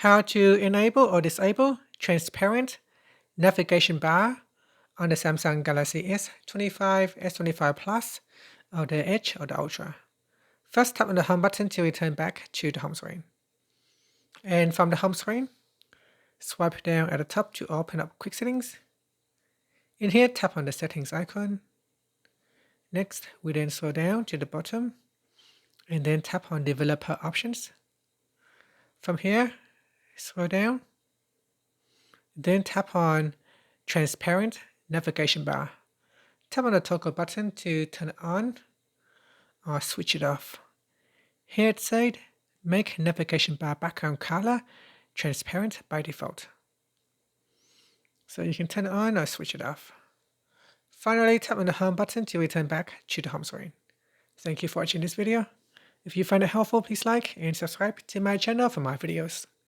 how to enable or disable transparent navigation bar on the Samsung Galaxy S25, S25 Plus, or the Edge or the Ultra. First, tap on the home button to return back to the home screen. And from the home screen, swipe down at the top to open up Quick Settings. In here, tap on the Settings icon. Next, we then scroll down to the bottom and then tap on Developer Options. From here, scroll down, then tap on Transparent Navigation Bar. Tap on the toggle button to turn it on or switch it off. Here it said, make navigation bar background color transparent by default. So you can turn it on or switch it off. Finally, tap on the home button to return back to the home screen. Thank you for watching this video. If you find it helpful, please like and subscribe to my channel for more videos.